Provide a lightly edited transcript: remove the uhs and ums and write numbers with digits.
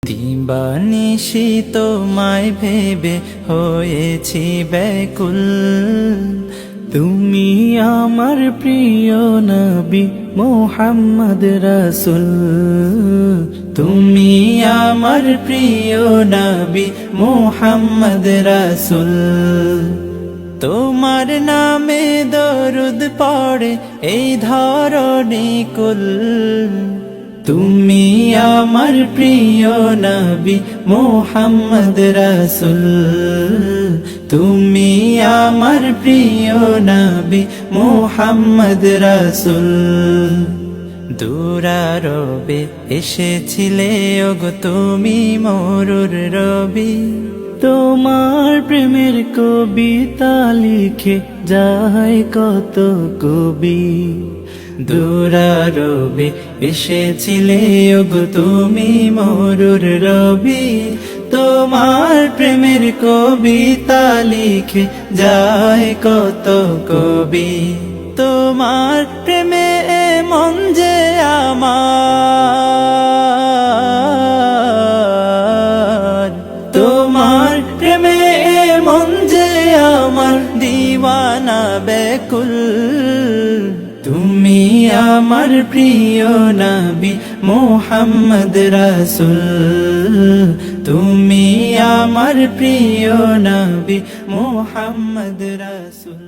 দিবানিশি তোমায় ভেবে হয়েছি ব্যাকুল। তুমি আমার প্রিয় নবী মুহাম্মদ রাসূল। তুমি আমার প্রিয় নবী মুহাম্মদ রাসূল। তোমার নামে দরুদ পড়ে এই ধরণী কুল। তুমি আমার প্রিয় নবী মুহাম্মদ রাসূল। তুমি আমার প্রিয় নবী মুহাম্মদ রাসূল। দুরারবে এসেছিলে ওগো তুমি মরুর রবি। তোমার প্রেমের কবিতা লিখে যায় কত কবি। দুরারবে এসেছিলে ওগো তুমি মরুর রবি। তোমার প্রেমের কবিতা লিখে যায় কত কবি। তোমার প্রেমে মন যে আমার, তোমার প্রেমে মন যে আমার দিওয়ানা ব্যাকুল। তুমি আমার প্রিয় নবী মুহাম্মদ রাসূল। তুমি আমার প্রিয় নবী মুহাম্মদ রাসূল।